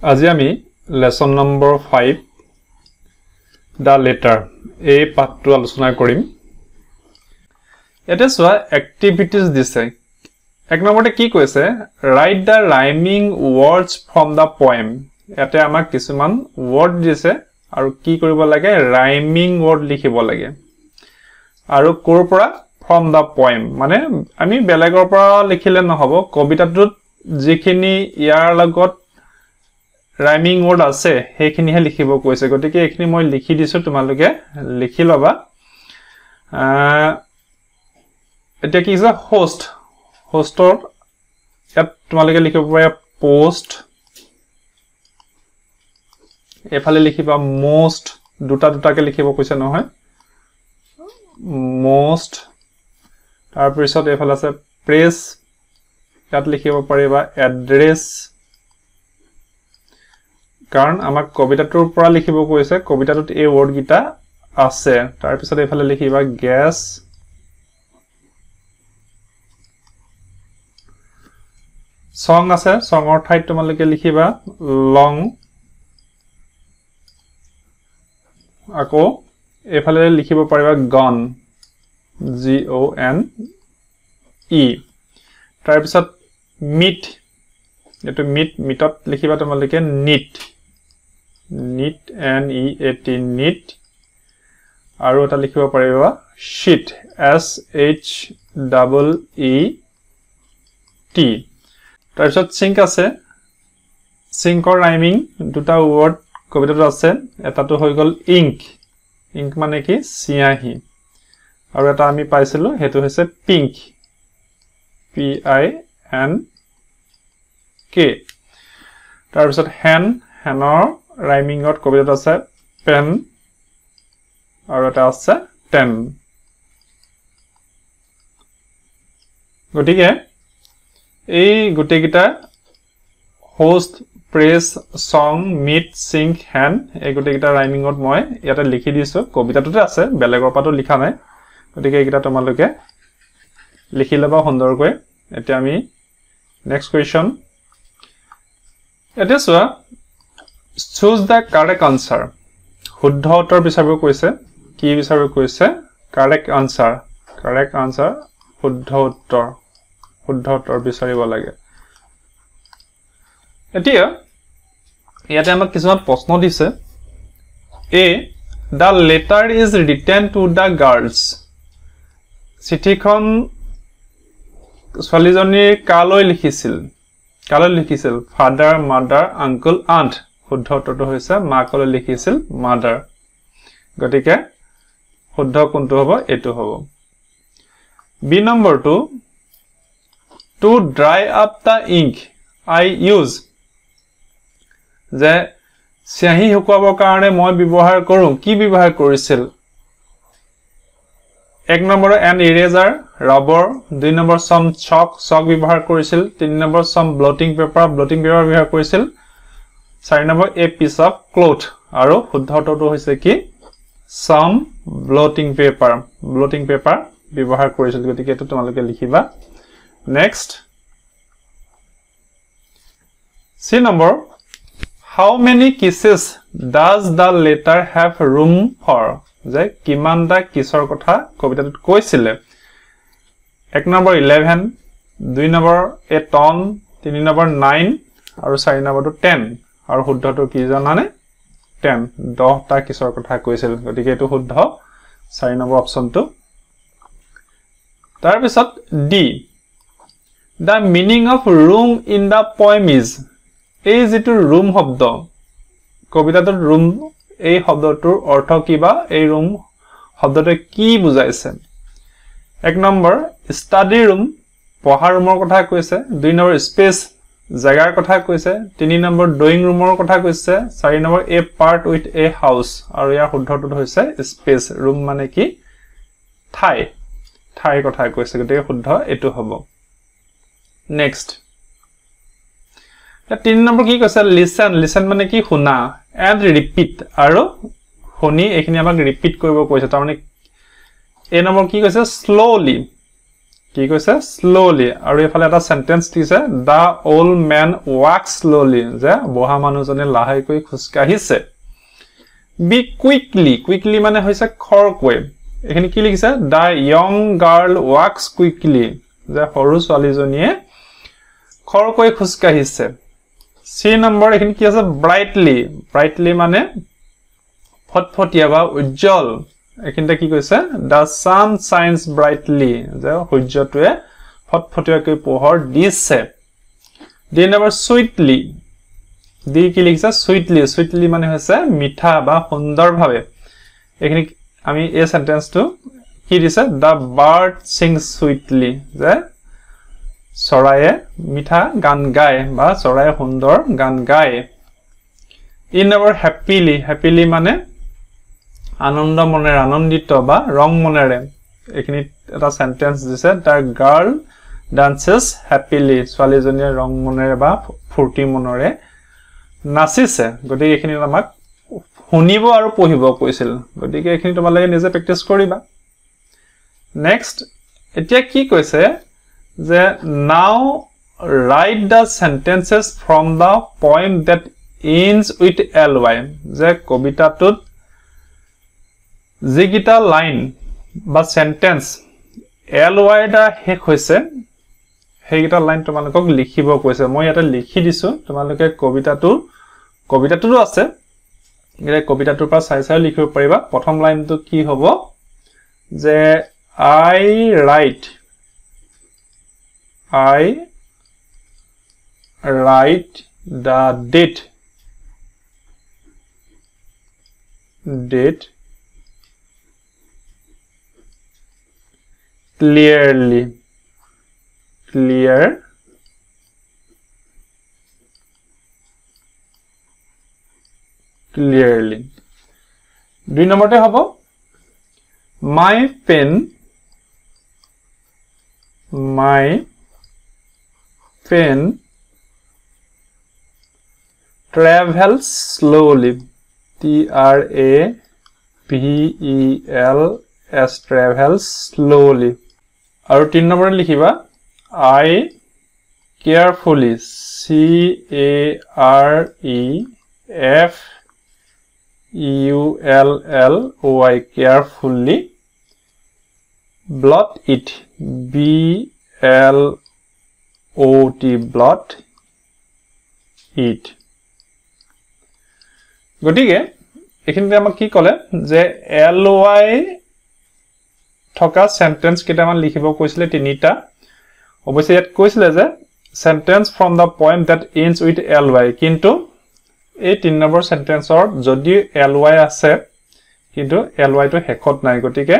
আজি আমি lesson number 5 the letter এই পাঠটো আলোচনা কৰিম এটা সোয়া activities দিছে এক নম্বৰতে কি কৈছে write the rhyming words from the poem এতে আমাক কিছুমান word দিছে আৰু কি কৰিব লাগে rhyming word লিখিব লাগে আৰু কোৰ পৰা from the poem মানে আমি বেলেগৰ পৰা লিখিলে নহব কবিতাটোত যিখিনি ইয়াৰ লগত rhyming word আছে হেখিনিহে লিখিব কৈছে গতিকে এখিনি মই লিখি দিছো তোমালোকে লিখি লবা এটা কি আছে হোষ্টৰ ইয়াত তোমালোকে লিখিব পাৰা পোষ্ট এফালে লিখিবা মোষ্ট দুটাকে লিখিব কৈছে নহয় মোষ্ট তাৰ পিছত এফালে আছে প্ৰেছ ইয়াত লিখিব পাৰিবা এড্ৰেছ কাৰণ আমাক কবিতাটোৰ পৰা লিখিব কৈছে কবিতাটোত এই ওয়াৰ্ড গিটা আছে তাৰ পিছত এফালে লিখিবা গ্যাস সং আছে সংৰ ঠাইত তোমালোকে লিখিবা লং আকৌ এফালে লিখিব পাৰিবা গন জি ও এন ই তাৰ পিছত মিট এটো মিটত লিখিবা তোমালোকে NEET Neat N E A T neat আৰু এটা লিখিব পাৰিবা sheet S H double E T তাৰপিছত sink আছে sinkৰ rhyming দুটা word কবিতাটো আছে এটাটো হৈ গল ink মানে কি সিয়াহি আৰু এটা আমি পাইছিলো হেতু হৈছে pink P I N K তাৰপিছত হেনৰ rhyming ত কবিতাত আছে পেন আৰু এটা আছে টেন গটিকে এই গুটেকিটা হোষ্ট প্ৰেছ সং মিট সিং হ্যান এই গুটেকিটা rhyming ত মই ইয়াতে লিখি দিছো কবিতাটোতে আছে বেলেগৰ পাটো লিখা নাই গটিকে এইকিটা তোমালোকে লিখি লবা সুন্দৰকৈ এতিয়া আমি নেক্সট কোৱেশ্চন এটা সোয়া choose the correct answer শুদ্ধ উত্তৰ বিচাৰিব কৈছে কি বিচাৰিব কৈছে correct answer শুদ্ধ উত্তৰ বিচাৰিব লাগে এতিয়া ইয়াতে আমাক কিছুমান প্ৰশ্ন দিছে a the letter is written to the girls চিঠিখন ছোৱালীজনীৰ কালৈ লিখিছিল father mother uncle aunt শুদ্ধ উত্তৰটো হৈছে মাকলৈ লিখিছিল মাদাৰ গটিকে শুদ্ধ কোনটো হ'ব এটো হ'ব বি নম্বৰটো to dry up the ink I use যে সিয়াহি শুকুৱাবৰ কাৰণে মই ব্যৱহাৰ কৰো কি ব্যৱহাৰ কৰিছিল এক নম্বৰ an eraser rubber দুই নম্বৰ some chalk ব্যৱহাৰ কৰিছিল তিন নম্বৰ some blotting paper ব্যৱহাৰ কৰিছিল 4 number a piece of cloth আৰু শুদ্ধ উত্তৰটো হৈছে কি some blotting paper ব্যৱহাৰ কৰিছিল গতিকে এটো তোমালোকে লিখিবা next c number how many kisses does the letter have room for যে কিমানটা কিছৰ কথা কবিতাটোত কৈছিলে এক নম্বৰ 11 দুই নম্বৰ a ton তিন নম্বৰ 9 আৰু 4 নম্বৰটো 10 আৰু শুদ্ধটো কি জানানে 10 10টা কিছৰ কথা কৈছিল গতিকে এটো শুদ্ধ 4 নম্বৰ অপচনটো তাৰ পিছত D the meaning of room in the poem is এই যেটো room শব্দ কবিতাটোৰ room এই শব্দটোৰ অৰ্থ কিবা এই room শব্দটো কি বুজাইছে এক নম্বৰ study room পঢ়া ৰুমৰ কথা কৈছে দুই নম্বৰ space জাগাৰ কথা কৈছে তিনি নম্বৰ ড্ৰয়িং ৰুমৰ কথা কৈছে চাৰি number a part with a house আৰু ইয়াৰ শুদ্ধটো হৈছে স্পেস ৰুম মানে কি ঠাই কথা কৈছে গতিকে শুদ্ধ এটো হ'ব নেক্সট তিন নম্বৰ কি কৈছে listen মানে কি শুনা and repeat আৰু শুনি এখিনি আমাক ৰিপিট কৰিব কৈছে তাৰ মানে এ নম্বৰ কি কৈছে slowly কি কৈছে slowly আৰু এফালে এটা সেন্টেন্স দিছে the old man walks slowly যে বহা মানুহজনে লাহেকৈ খুজকাঢ়িছে be quickly মানে হৈছে খৰকৈ এখানে কি লিখিছে the young girl walks quickly যে সৰু ছোৱালীজনীয়ে খৰকৈ খুজকাঢ়িছে C নম্বৰ এখানে কি আছে brightly মানে ফটফটিয়া বা উজ্জ্বল এখানে কি কৈছে the sun shines brightly যে সূৰ্যটোৱে ফটফটিয়াকৈ পোহৰ দিছে D নম্বৰ sweetly দি কি লিখিছে sweetly মানে হৈছে মিঠা বা সুন্দৰভাৱে এখানে আমি এই সেন্টেন্সটো কি দিছে the bird sings sweetly যে চৰায়ে মিঠা গান গায় বা চৰায়ে সুন্দৰ গান গায় in our happily মানে আনন্দ মনেৰে আনন্দিত বা ৰং মনেৰে এখিনি এটা সেন্টেন্স দিছে the girl dances happily ছোৱালীজনীয়ে ৰং মনেৰে বা ফুৰ্তি মনেৰে নাচিছে গতিকে এখিনি আমাক শুনিব আৰু পঢ়িব কৈছিল গতিকে এখিনি তোমালোকে নিজে প্ৰেক্টিস কৰিবা নেক্সট এতিয়া কি কৈছে যে now write the sentences from the poem that ends with ly যে কবিতাটোত যিকিটা লাইন বা সেন্টেন্স ly দা শেষ হৈছে সেইকিটা লাইন তোমালোকক লিখিব কৈছে মই এটা লিখি দিছো তোমালোকে কবিতাটো আছে গৰে কবিতাটোৰ পৰা চাই লিখিব পাৰিবা প্ৰথম লাইনটো কি হ'ব যে I write the date clearly দুই নম্বৰতে হ'ব my pen travels slowly travels travels slowly আৰু 3 নম্বৰে লিখিবা I carefully carefully carefully blot it blot blot it গটিকে এখিনতে আমাক কি কলে যে ly থকা সেন্টেন্স কেটামান লিখিব কৈছিলে তিনিটা অবশ্যই ইয়াত কৈছিলে যে sentence from the poem that ends with ly কিন্তু এই 3 নম্বৰ সেন্টেন্সৰ যদি ly আছে কিন্তু ly টো হেকত নাই গটিকে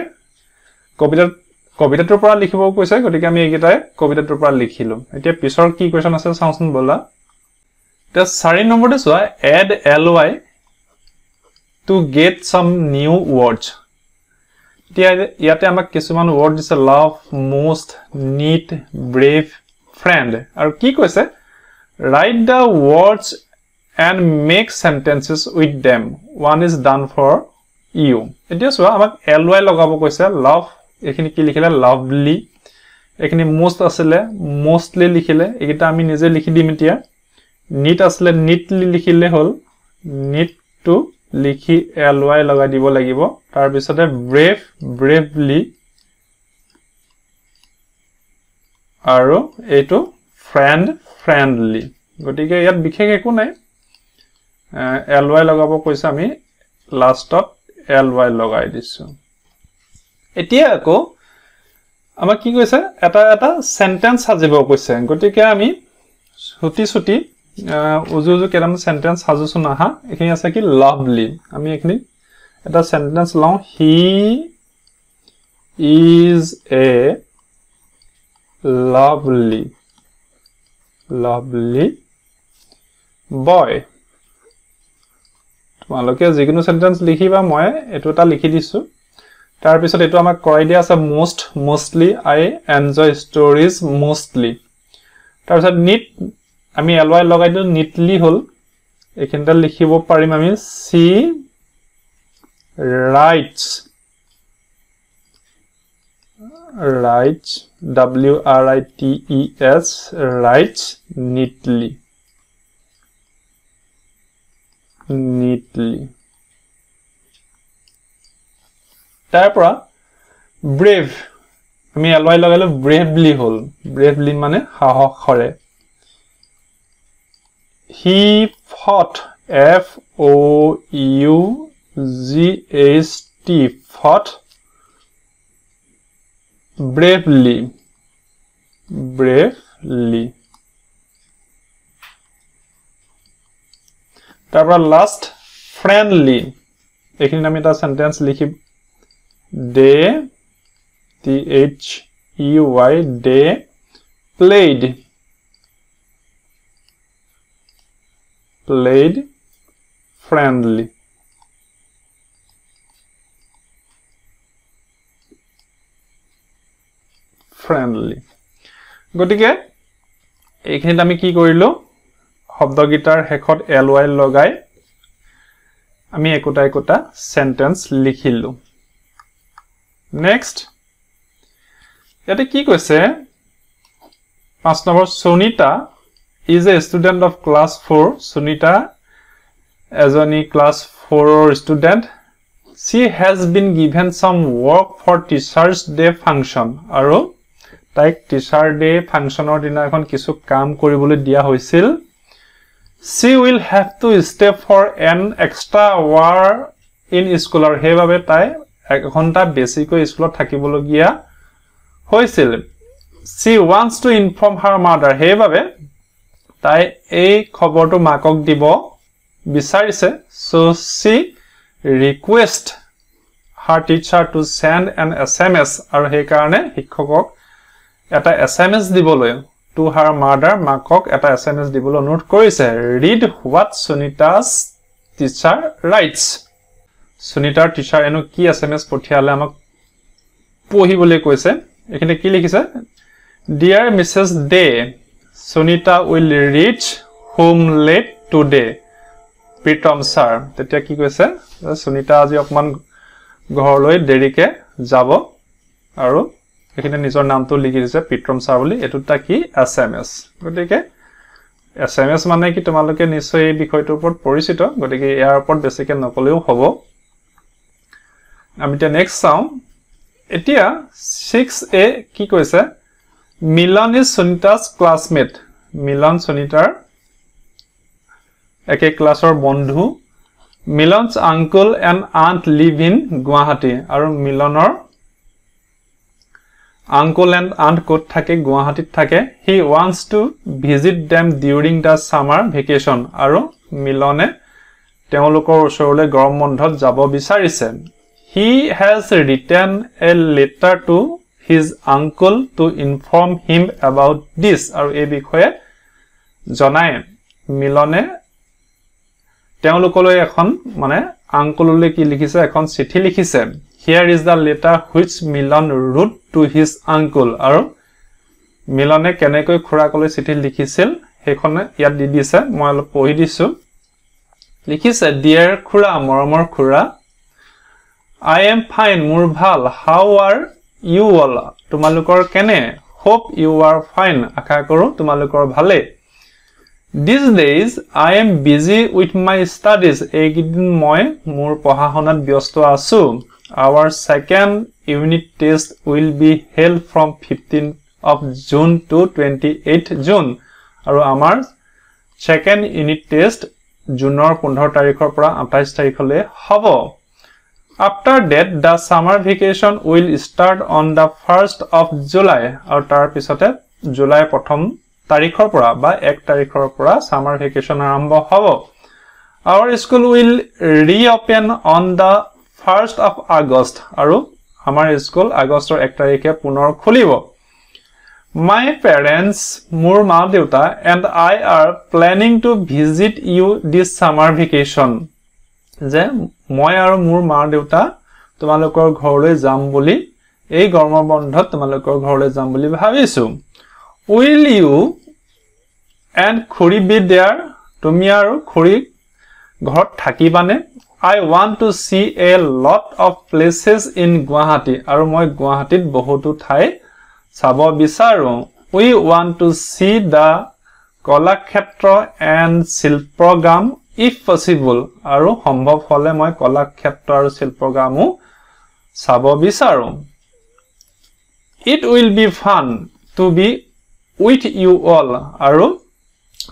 কবিতাটোৰ পৰা লিখিব কৈছে গটিকে আমি এইকেইটাই কবিতাটোৰ পৰা লিখিলো এতিয়া পিছৰ কি কোৱেশ্চন আছে চাওঁচোন বলা তে 4 নম্বৰতে চোৱা add ly to get some new words ইয়াতে আমাক কিছুমান ওয়ার্ড দিছে love most neat brave friend আৰু কি কৈছে write the words and make sentences with them one is done for you এতিয়া চোৱা আমাক ly লগাব কৈছে love এখিনি কি লিখিলে lovely এখিনি most আছিল mostly লিখিলে এটা আমি নিজে লিখি দিম এতিয়া neat আছিল neatly লিখিলে হল neat to লিখি ly লগাই দিব লাগিব তাৰ পিছতে brave bravely আৰু এটো friend friendly গটিকে ইয়াত বিশেষ একো নাই ly লগাব কৈছে আমি লাষ্টত ly লগাই দিছো এতিয়া আকৌ আমাক কি কৈছে এটা সেন্টেন্স সাজিব কৈছে গটিকে আমি ছুটি উজু কেৰাম সেন্টেন্স সাজুছো না হা এখিনি আছে কি lovely আমি এখিনি এটা সেন্টেন্স লও he is a lovely boy তোমালোকে যিকোনো সেন্টেন্স লিখিবা মই এটো এটা লিখি দিছো তাৰ পিছত এটো আমাক কৰাই দিয়া আছে mostly I enjoy stories mostly তাৰ পিছত neat আমি ly লগাই দিও neatly হল এখানটা লিখিব পাৰিম আমি she writes writes, W-R-I-T-E-S, writes neatly. Neatly. তাৰপৰা brave আমি ly লগালো bravely হল bravely মানে সাহসৰে he fought F-O-U-G-H-T fought bravely তাৰপৰা last friendly এইখিনি আমি এটা সেন্টেন্স লিখিম they T-H-E-Y they played friendly গটিকে এইখিনিত আমি কি কৰিলো শব্দগীতাৰ হেকত ly লগাই আমি একোটা একোটা সেন্টেন্স লিখিলো নেক্সট ইয়াতে কি কৈছে 5 number Sunita is a student of class 4 Sunita এজনী class 4 student she has been given some work for teachers day function আৰু তাইক teacher day functionৰ দিনা এখন কিছু কাম কৰিবলৈ দিয়া হৈছিল she will have to stay for an extra hour in school আৰু হেইভাবে তাই এক ঘন্টা বেছিকৈ স্কুলত থাকিবলগীয়া হৈছিল she wants to inform her mother হেইভাবে তাই এই খবৰটো মাকক দিব বিচাৰিছে so she request her teacher to send an SMS আৰু হেই কাৰণে শিক্ষকক এটা SMS দিবলৈ to her mother মাকক এটা SMS দিবলৈ অনুৰোধ কৰিছে read what Sunita's teacher writes Sunitaৰ টিচাৰ এনো কি SMS পঠিয়ালে আমাক পঢ়িবলৈ কৈছে এখানে কি লিখিছে Dear Mrs. Day Sunita will reach home late today Pritam sir তেতিয়া কি কৈছে Sunita আজি অকমান ঘৰলৈ দেৰিকে যাব আৰু এখানে নিজৰ নামটো লিখি দিছে Pritam sir বুলি এটোটা কি SMS গতিকে SMS মানে কি তোমালোকে নিশ্চয় এই বিষয়টোৰ ওপৰত পৰিচিত গতিকে ইয়াৰ ওপৰত বেছিকে নকলেও হ'ব আমি তে নেক্সট চাও এতিয়া 6a কি কৈছে Milan is Sunita's classmate Milan Sunitar একে ক্লাসৰ বন্ধু Milan's uncle and aunt live in Guwahati আৰু Milanৰ uncle and aunt ক'ত থাকে গুৱাহাটীত থাকে he wants to visit them during the summer vacation আৰু মিলনে তেওঁলোকৰ ওচৰলৈ গৰম বন্ধত যাব বিচাৰিছে he has written a letter to his uncle to inform him about this আৰু এই বিষয়ে জনায় মিলনে তেওঁলোকলৈ এখন মানে আঙ্কললৈ কি লিখিছে এখন চিঠি লিখিছে here is the letter which Milan wrote to his uncle আৰু মিলনে কেনেকৈ খুৰাকলৈ চিঠি লিখিছিল হেখনে ইয়াত দি দিছে মই অলপ পঢ়ি দিছো লিখিছে dear খুৰা মৰমৰ খুৰা I am fine মোৰ ভাল how are you all তোমালোকৰ কেনে hope you are fine আশা কৰো তোমালোকৰ ভালে These days I am busy with my studies এইদিন মই মোৰ পঢ়াশুনাত ব্যস্ত আছো Our second unit test will be held from 15th of June to 28th June আৰু আমাৰ second unit test জুনৰ 15 তাৰিখৰ পৰা 28 তাৰিখলৈ হ'ব After that the summer vacation will start on the 1st of July আৰু তাৰ পিছতে জুলাই প্ৰথম তাৰিখৰ পৰা বা 1 তাৰিখৰ পৰা summer vacation আৰম্ভ হ'ব Our school will reopen on the 1st of August আৰু আমাৰ স্কুল আগষ্টৰ 1 তাৰিখে পুনৰ খুলিব My parents মোৰ মা দেউতা and I are planning to visit you this summer vacation যে মই আৰু মোৰ মা দেউতা তোমালোকৰ ঘৰলৈ যাম বুলি এই গৰমৰ বন্ধত তোমালোকৰ ঘৰলৈ যাম বুলি ভাবিছো Will you and খুৰি be there তুমি আৰু খুৰি ঘৰত থাকিবানে I want to see a lot of places in Guwahati. Aru moi Guwahatit bohutu thai sabo bisaru. We want to see the Kalakshetra and Shilpogram if possible. Aru hombhob hole moi Kalakshetra aru Shilpogramu sabo bisaru. It will be fun to be with you all. Aru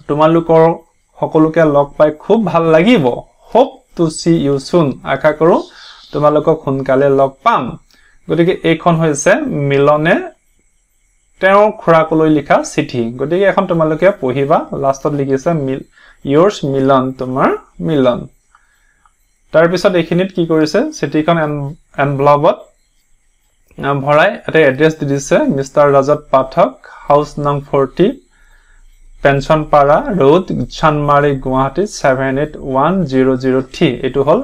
tumalukor hokoluke log pai khub bhal lagibo. Hope to see you soon. Akha koru tumalukok hunkale log pam. Gotike ekhon hoise Milone teo khurakoloi likha chithi. Gotike ekhon tumaluke pohiba. Lastot likhise yours Milan tumar Milan. Tar pisot ekhinit ki korise chithi-khon envelope ভৰাই এটা address দি দিছে mister ৰাজত পাঠক হাউস নং 40 pension পাৰা road Chandmari Guwahati 781003 এটো হল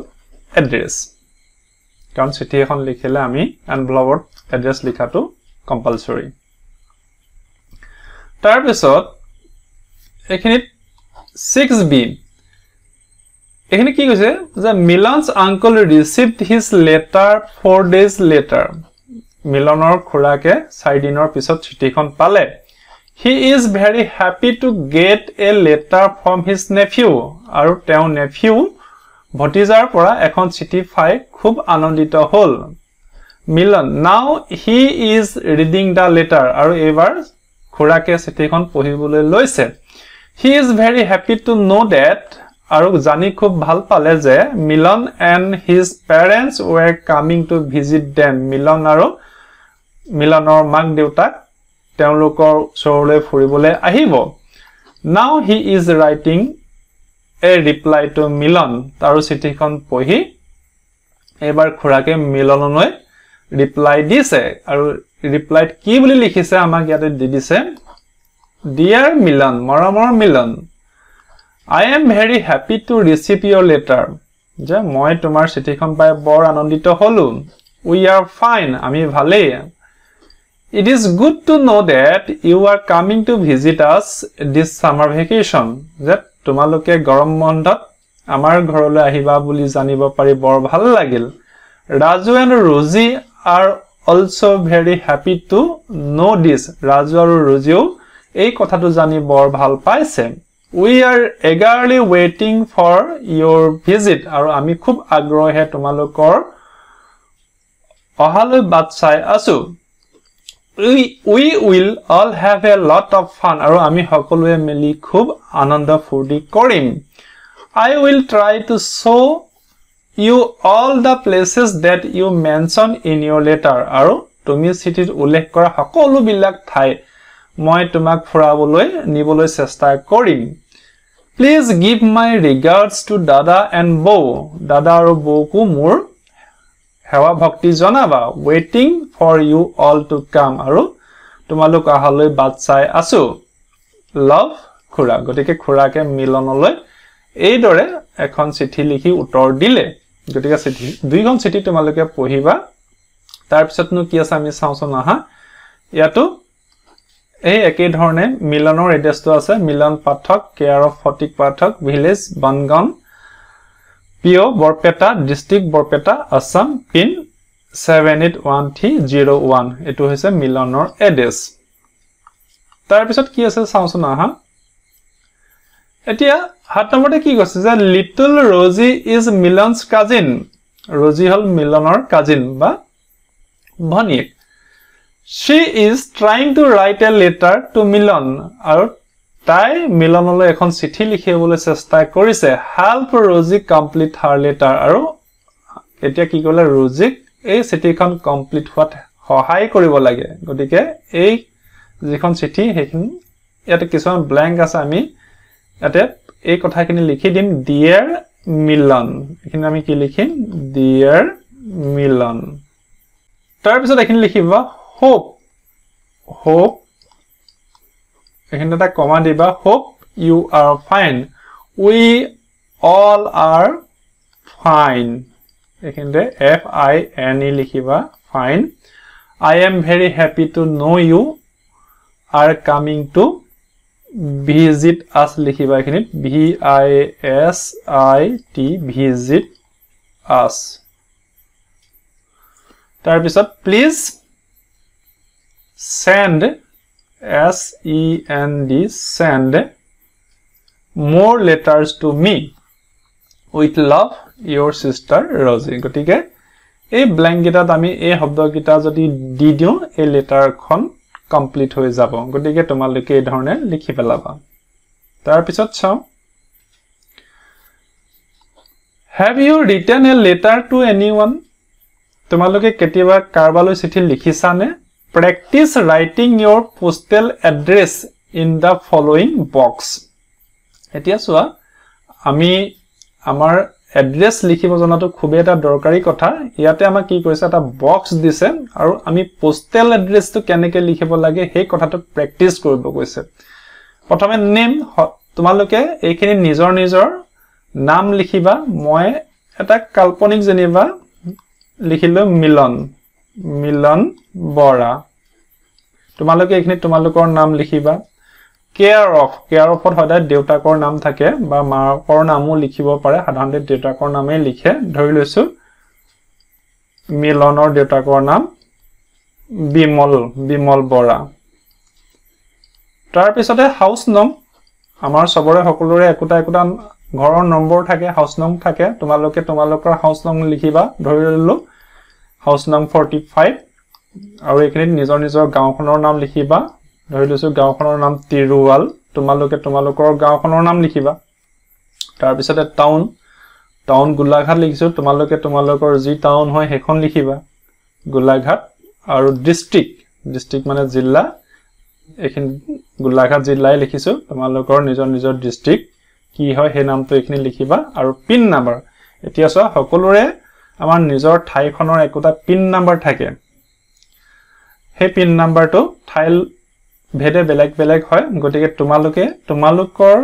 address কাৰণ চিঠি এখন লিখিলে আমি এনভেলপত এড্ৰেছ লিখাটো কম্পালসৰি তাৰ পিছত এখিনিত 6b এখিনি কি কৈছে যে Milan's uncle received his letter 4 days later Milonor khurake 4 dinor pisot chithikhon pale. He is very happy to get a letter from his nephew. Aru teo nephew bhotijar pora ekhon chithi phai khub anondito hol. Milan now he is reading the letter. Aru ebar khurake chithikhon pohibole loise. He is very happy to know that aru jani khub bhal pale je Milan and his parents were coming to visit them. Milan aru Milanor mak deutak teolokor sorole furibole ahibo. Now he is writing a reply to Milan. Taru chithi-khon pohi ebar khurake Milanonoi reply dise. Aru reply ki boli likhise amak yate di dise. Dear Milan, moramor Milan, I am very happy to receive your letter. Je moi tomar chithi-khon pai bor anondito holu. We are fine. Ami bhale. It is good to know that you are coming to visit us this summer vacation. That tumaluke gorom bondhot amar ghorole ahiba boli janibo pari bor bhal lagil. Raju and Rosie are also very happy to know this. Raju aru Rosie ei kotha tu jani bor bhal paise. We are eagerly waiting for your visit. Aru ami khub agrohe tumalukor ohaloi bat sai asu. We will all have a lot of fun. Aru ami hokolue meli khub ananda furti korim. I will try to show you all the places that you mention in your letter. Aru tumi chithi ullekh kora hokolu bilak thai moi tumak furaboloi niboloi chesta korim. Please give my regards to Dada and Bo. Dada aru Bo ku mur hewa bhakti janaba. Waiting for you all to come. Aru tumaluk ahaloi bat sai asu. Love khura. Gotike khurake Milanoloi ei dore ekhon chithi likhi utor dile. Gotike chithi duigon chithi tumaluke pohiba. Tar pisot nu ki ase ami saoson aha. Yato এই একই ধৰণে মিলনৰ এড্ৰেছটো আছে Milan Pathak care of Fatik Pathak village Bongaon PO Barpeta district Barpeta Assam pin 781301 এটো হৈছে মিলনৰ address তাৰ পিছত কি আছে চাওঁচোন আহা এতিয়া হাত নম্বৰতে কি কৈছে যে লিটল ৰজি ইজ মিলনস কাজিন ৰজি হল মিলনৰ কাজিন বা ভনীয়েক She is trying to write a letter to Milan. Aru tai Milanole ekhon chithi likhibole chesta korise. Help Rosie complete her letter. Aru etia ki kole Rosie ei chithi khon complete hot hohai koribo lage. Gotike ei jikhon chithi hekin yate kisan blank ase ami yate ei kotha kini likhi dim dear Milan. Ekhine ami ki likhim dear Milan. Tar pisot ekhine likhiba hope ekhine ta comma diba hope you are fine we all are fine ekhine fine likhiba fine I am very happy to know you are coming to visit us likhiba ekhine visit visit us. তাৰ পিছত please send send more letters to me with love your sister Rosie. গটিকে এই blank গিটাত আমি এই শব্দ গিটা যদি দি দিও এই লেটাৰখন কমপ্লিট হৈ যাব গটিকে তোমালোকে এই ধৰণে লিখি পেলাবা তাৰ পিছত চাও Have you written a letter to anyone? তোমালোকে কেতিয়াবা কাৰবালৈ চিঠি লিখিছানে Practice writing your postal address in the following box. এতিয়া চোৱা আমি আমাৰ এড্ৰেছ লিখিব জনাটো খুব এটা দৰকাৰী কথা ইয়াতে আমাক কি কৈছে এটা বক্স দিছে আৰু আমি পোষ্টেল এড্ৰেছটো কেনেকৈ লিখিব লাগে সেই কথাটো প্ৰেক্টিস কৰিব কৈছে প্ৰথমে নেম তোমালোকে এইখিনি নিজৰ নিজৰ নাম লিখিবা মই এটা কাল্পনিক জেনিবা লিখিলো মিলন বৰা তোমালোকে এইখিনি তোমালোকৰ নাম লিখিবা Care of সদায় দেউতাকৰ নাম থাকে বা মাকৰ নামও লিখিব পাৰে সাধাৰণতে দেউতাকৰ নামে লিখে ধৰি লৈছো মিলনৰ দেউতাকৰ নাম বিমল বৰা তাৰ পিছতে হাউস নং আমাৰ সবৰে সকলোৰে একোটা ঘৰৰ নম্বৰ থাকে হাউস নং থাকে তোমালোকে তোমালোকৰ হাউস নং লিখিবা ধৰি ললো হাউস নং 45 আৰু এইখিনি নিজৰ নিজৰ গাঁওখনৰ নাম লিখিবা ধৰি লৈছো গাঁওখনৰ নাম তিৰুৱাল তোমালোকে তোমালোকৰ গাঁওখনৰ নাম লিখিবা তাৰ পিছতে টাউন গোলাঘাট লিখিছো তোমালোকে তোমালোকৰ যি টাউন হয় হেখন লিখিবা গোলাঘাট আৰু ডিস্ট্ৰিক্ট মানে জিলা এইখিনি গোলাঘাট জিলাই লিখিছো তোমালোকৰ নিজৰ নিজৰ ডিস্ট্ৰিক্ট কি হয় হে নামটো এইখিনি লিখিবা আৰু পিন নাম্বাৰ এতিয়া চোৱা সকলোৰে আমাৰ নিজৰ ঠাইখনৰ একোটা পিন নাম্বাৰ থাকে হে পিন নাম্বাৰটো ঠাইল ভেদে বেলেগ হয় গটিকে তোমালোকে তোমালোকৰ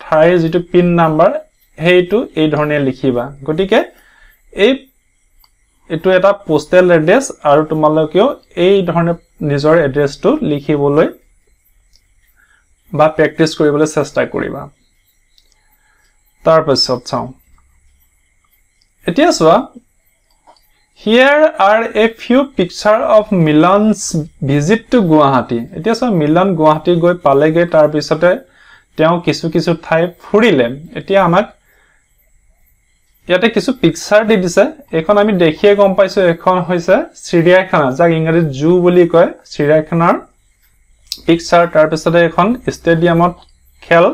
ঠাইৰ যেটো পিন নাম্বাৰ হেইটো এই ধৰণে লিখিবা গটিকে এটো এটা পোষ্টেল এড্ৰেছ আৰু তোমালোকেও এই ধৰণে নিজৰ এড্ৰেছটো লিখিবলৈ বা প্ৰেক্টিস কৰিবলৈ চেষ্টা কৰিবা তাৰ পিছত চাও এতিয়া চোৱা Here are a few pictures of Milan's visit to Guwahati. এতিয়া সব মিলন গুৱাহাটী গৈ পালেগে তাৰ পিছতে তেওঁ কিছু ঠাই ফুৰিলে এতিয়া আমাক ইয়াতে কিছু পিকচাৰ দি দিছে এখন আমি দেখিয়ে গম পাইছো এখন হৈছে চিৰিয়াখানা যাক ইংৰাজীত জু বুলি কয় চিৰিয়াখানাৰ পিকচাৰ তাৰ পিছতে এখন ষ্টেডিয়ামত খেল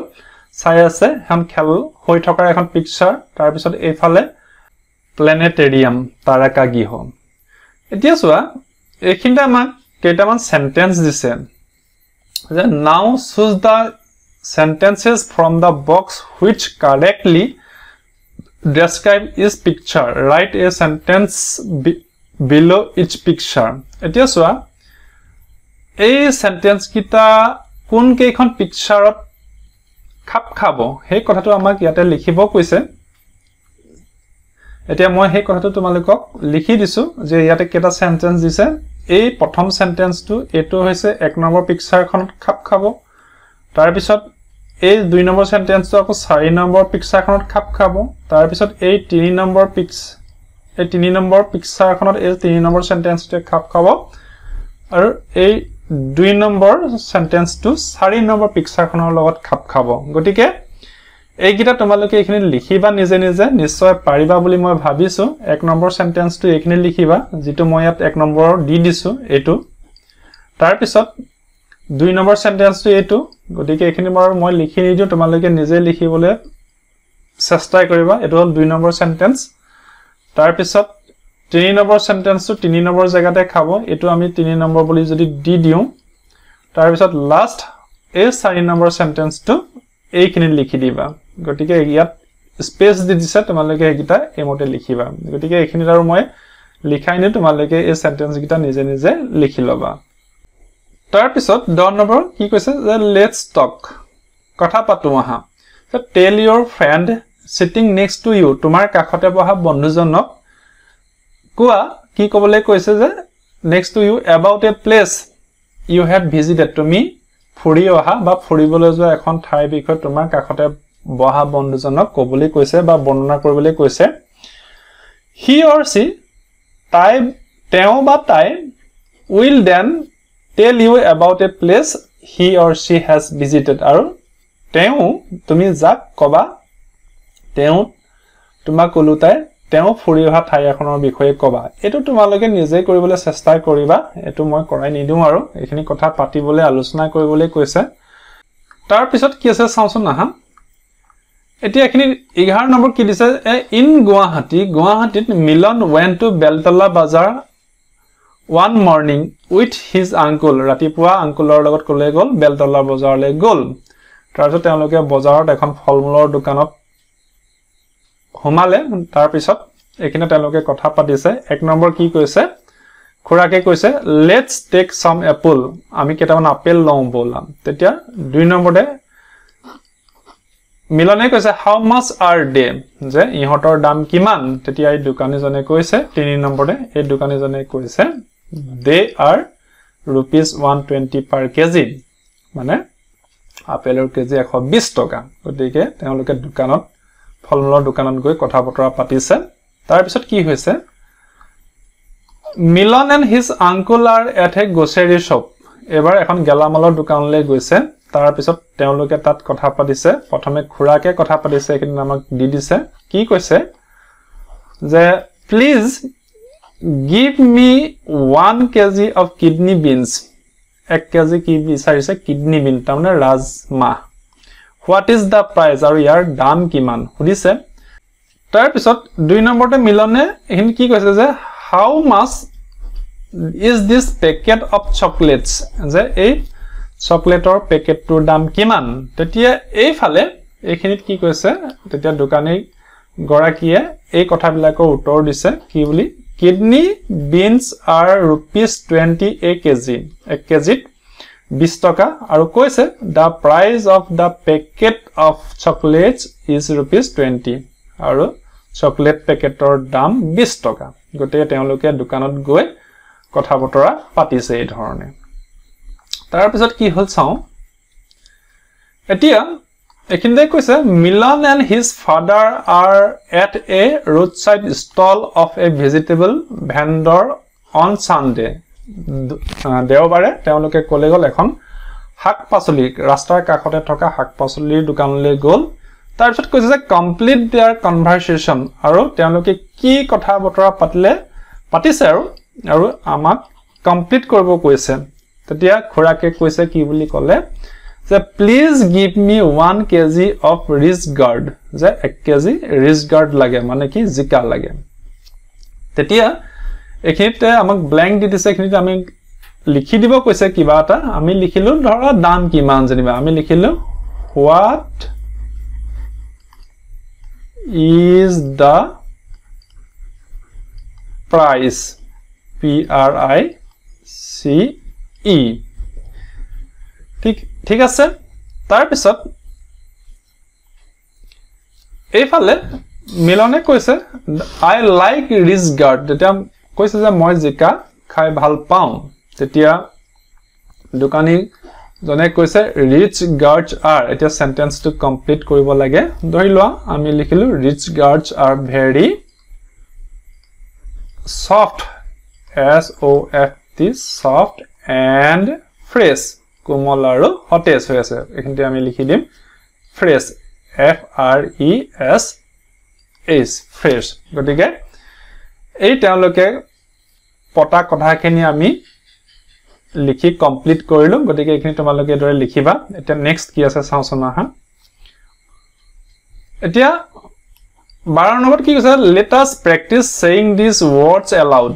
চাই আছে এখন খেল হৈ থকাৰ এখন পিকচাৰ তাৰ পিছত এইফালে Planetarium Tarakagiho. এতিয়া চোৱা এইখিনটা আমাক কেইটামান সেন্টেন্স দিছে যে now choose the sentences from the box which correctly describe each picture write a sentence below each picture এতিয়া চোৱা এই সেন্টেন্স কিটা কোন কেইখন পিকচাৰত খাপ খাব সেই কথাটো আমাক ইয়াতে লিখিব কৈছে এতিয়া মই সেই কথাটো তোমালোকক লিখি দিছো যে ইয়াতে কেটা সেন্টেন্স দিছে এই প্ৰথম সেন্টেন্সটো এটো হৈছে এক নম্বৰ পিকচাৰখনত খাপ খাব তাৰ পিছত এই দুই নম্বৰ সেন্টেন্সটো আকৌ 4 নম্বৰ পিকচাৰখনত খাপ খাব তাৰ পিছত এই 3 নম্বৰ পিকচাৰখনত এই 3 নম্বৰ সেন্টেন্সটো খাপ খাব আৰু এই 2 নম্বৰ সেন্টেন্সটো 4 নম্বৰ পিকচাৰখনৰ লগত খাপ খাব গটিকে এই গিটা তোমালোকে এইখিনি লিখিবা নিজে নিশ্চয় পাৰিবা বুলি মই ভাবিছো এক নম্বৰ সেন্টেন্সটো এইখিনি লিখিবা যেটো মই ইয়াত এক নম্বৰ দি দিছো এটো তাৰ পিছত দুই নম্বৰ সেন্টেন্সটো এটো গটিকে এইখিনি মই লিখি নিদিও তোমালোকে নিজে লিখিবলৈ চেষ্টা কৰিবা এটো হল দুই নম্বৰ সেন্টেন্স তাৰ পিছত 3 নম্বৰ সেন্টেন্সটো 3 নম্বৰ জায়গাতে খাব এটো আমি 3 নম্বৰ বুলি যদি দি দিও তাৰ পিছত লাষ্ট এই 4 নম্বৰ সেন্টেন্সটো এইখিনি লিখি দিবা গটিকে ইয়াত স্পেস দি দিছে তোমালোকে এইগিটা এমতে লিখিবা গটিকে এইখিনি আৰু মই লিখাইনে তোমালোকে এই সেন্টেন্স গিটা নিজে লিখি লবা তাৰ পিছত 10 নম্বৰ কি কৈছে যে লেটস টক কথা পাতো আহা so tell your friend sitting next to you তোমাৰ কাষতে বহা বন্ধুজনক কোৱা কি কবলে কৈছে যে next to you about a place you have visited তুমি ফুৰি অহা বা ফুৰিবলৈ যোৱা এখন ঠাই বিষয় তোমাৰ কাষতে বহা বন্ধুজনক কবলৈ কৈছে বা বৰ্ণনা কৰিবলৈ কৈছে he or she তেওঁ বা তাই will then tell you about a place he or she has visited আৰু তুমি যাক কবা তোমাক কলুতাই ফুৰি অহা ঠাই এখনৰ বিষয়ে কবা এটো তোমালোকে নিজে কৰিবলৈ চেষ্টা কৰিবা এটো মই কৰাই নিদিও আৰু এখিনি কথা পাতিবলৈ আলোচনা কৰিবলৈ কৈছে তাৰ পিছত কি আছে চাওঁচোন না এতিয়া এখিনি 11 নম্বৰ কি দিছে ইন গুৱাহাটীত মিলন went to Beltola Bazar one morning with his uncle ৰাতিপুৱা আঙ্কুলৰ লগত কলে গল বেলতলা বজাৰলৈ গল তাৰপিছত তেওঁলোকে বজাৰত এখন ফলমূলৰ দোকানত হোমালে তাৰ পিছত একিনে তেওঁলোকে কথা পাতিছে এক নম্বৰ কি কৈছে খুৰাকে কৈছে লেটস টেক সাম এপল আমি কেটামান আপেল লওঁ বলাম তেতিয়া দুই নম্বৰতে মিলনে কৈছে হাউ মাচ আৰ দে যে ইহতৰ দাম কিমান তেতিয়া এই দোকানীজনে কৈছে তিনি নম্বৰতে এই দোকানীজনে কৈছে দে আৰ rupees 120 per kg মানে আপেলৰ কেজি 120 টকা গতিকে তেওঁলোকে দোকানত ফলমূলৰ দোকানত গৈ কথা বতৰা পাতিছে তাৰ পিছত কি হৈছে মিলন and his uncle are at a grocery shop এবাৰ এখন গেলামালৰ দোকানলৈ গৈছে তাৰ পিছত তেওঁলোকে তাত কথা পাতিছে প্ৰথমে খুৰাকে কথা পাতিছে কিন্তু আমাক দি দিছে কি কৈছে যে please give me 1 kg of kidney beans 1 kg কি বিচাৰিছে কিডনি বিন তাৰমানে rajma what is the price আৰু ইয়াৰ দাম কিমান সুধিছে তাৰ পিছত দুই নম্বৰতে মিলনে এখিনি কি কৈছে যে how much is this packet of chocolates যে এই চকলেটৰ পেকেটটোৰ দাম কিমান তেতিয়া এই ফালে এখিনিত কি কৈছে তেতিয়া দোকানী গৰাকীয়ে এই কথাবিলাকৰ উত্তৰ দিছে কি বুলি kidney beans are rupees 20 a kg 1 kg 20 টকা আৰু কৈছে the price of the packet of chocolates is rupees 20 আৰু চকলেট পেকেটৰ দাম 20 টকা গতে তেওঁলোকে দোকানত গৈ কথা বতৰা পাতিছে এই ধৰণে তাৰ পিছত কি হল চাও এতিয়া এখিনতে কৈছে মিলন and his father are at a roadside stall of a vegetable vendor on Sunday দেওবাৰে তেওঁলোকে কলে গল এখন শাক-পাচলি ৰাস্তাৰ কাষতে থকা শাক-পাচলিৰ দোকানলৈ গল তাৰ পিছত কৈছে যে কমপ্লিট देयर কনভাৰসেচন আৰু তেওঁলোকে কি কথা বতৰা পাতিছে আৰু আমাক কমপ্লিট কৰিব কৈছে তেতিয়া খুৰাকে কৈছে কি বুলি কলে যে please give me 1 kg of rich gourd যে 1 kg rich gourd লাগে মানে কি জিকা লাগে তেতিয়া এখিতে আমাক ব্ল্যাঙ্ক দি দিছে এখিতে আমি লিখি দিব কৈছে কিবা এটা আমি লিখিলো ধৰা দাম কিমান জানিবা আমি লিখিলো what is the price price ঠিক আছে তাৰ পিছত এইফালে মিলনে কৈছে I like rich gourd তেতিয়া কৈছে যে মই জিকা খাই ভাল পাওঁ তেতিয়া দোকানী জনে কৈছে rich gourds are এতিয়া সেন্টেন্সটো কমপ্লিট কৰিব লাগে ধৰি লোৱা আমি লিখিলো rich gourds are very soft s o f t soft and fresh কোমল আৰু হটেজ হৈ আছে এখিনতে আমি লিখি দিম fresh f r e s h fresh গতিকে এই তেওঁলোকে পটা কথাখিনি আমি লিখি কমপ্লিট কৰিলো গতিকে এখিনি তোমালোকে দৰে লিখিবা এটা নেক্সট কি আছে চাওঁচোন আহা এতিয়া 12 নম্বৰ কি কৈছে let us practice saying these words aloud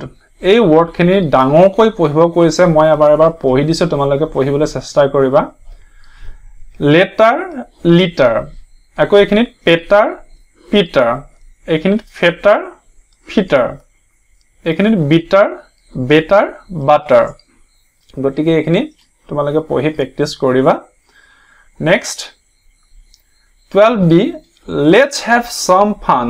এই ওয়ার্ড খিনি ডাঙৰকৈ পঢ়িব কৈছে মই এবাৰ পঢ়ি দিছো তোমালোকে পঢ়িবলৈ চেষ্টা কৰিবা লেটাৰ লিটাৰ আকৌ এখিনিত পেটাৰ পিটাৰ এখিনিত ফেটাৰ ফিটাৰ এখিনিত বিটাৰ বেটাৰ বাটাৰ গতিকে এখিনি তোমালোকে পঢ়ি প্ৰেক্টিস কৰিবা next 12b let's have some fun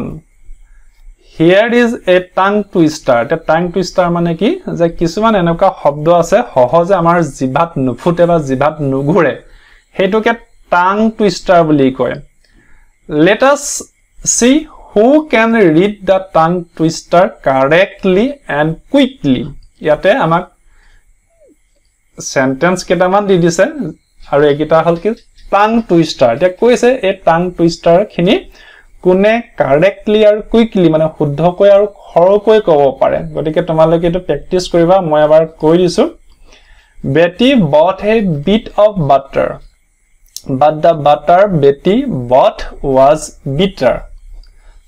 Here is a tongue twister. The tongue twister মানে কি যে কিছুমান এনেকা শব্দ আছে সহজে আমাৰ জিভাত নুফুটে বা জিভাত নুঘুৰে হেতুকে tongue twister বুলি কয় Let us see Who can read the tongue twister correctly and quickly? ইয়াতে আমাক sentence কেটামান দি দিছে আৰু একিটা হল কি tongue twister এটা কৈছে এই tongue twister খিনি কোনে কাৰেক্টলি আৰু কুইকলি মানে শুদ্ধকৈ আৰু খৰকৈ ক'ব পাৰে গতিকে তোমালোকে এটো প্ৰেক্টিস কৰিবা মই এবাৰ কৈ দিছো Betty bought a bit of butter but the butter Betty bought was bitter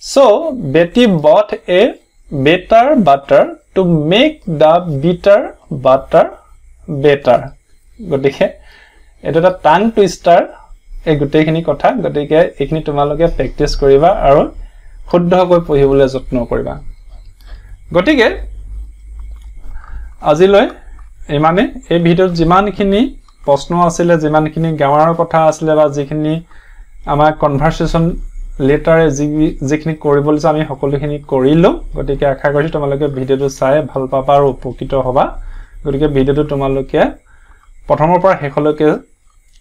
So Betty bought a better butter to make the bitter butter better গতিকে এটা tongue twister এই গুটেখিনি কথা গতিকে এইখিনি তোমালোকে প্ৰেক্টিস কৰিবা আৰু শুদ্ধকৈ পঢ়িবলৈ যত্ন কৰিবা গতিকে আজিলৈ ইমানে এই ভিডিওত যিমানখিনি প্ৰশ্ন আছিল যিমানখিনি গ্ৰামাৰৰ কথা আছিল বা যিখিনি আমাৰ কনভাৰসেশন লেটাৰ যিখিনি কৰিবলৈ আমি সকলোখিনি কৰিলো গতিকে আশা কৰিছো তোমালোকে ভিডিওটো চাই ভাল পাবা আৰু উপকৃত হ'বা গতিকে ভিডিওটো তোমালোকে প্ৰথমৰ পৰা শেষলৈকে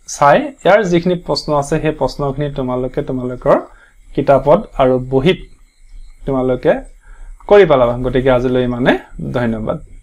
চাই ইয়াৰ যিখিনি প্ৰশ্ন আছে সেই প্ৰশ্নখিনি তোমালোকৰ কিতাপত আৰু বহিত তোমালোকে কৰি পালাবা গতিকে আজিলৈ মানে ধন্যবাদ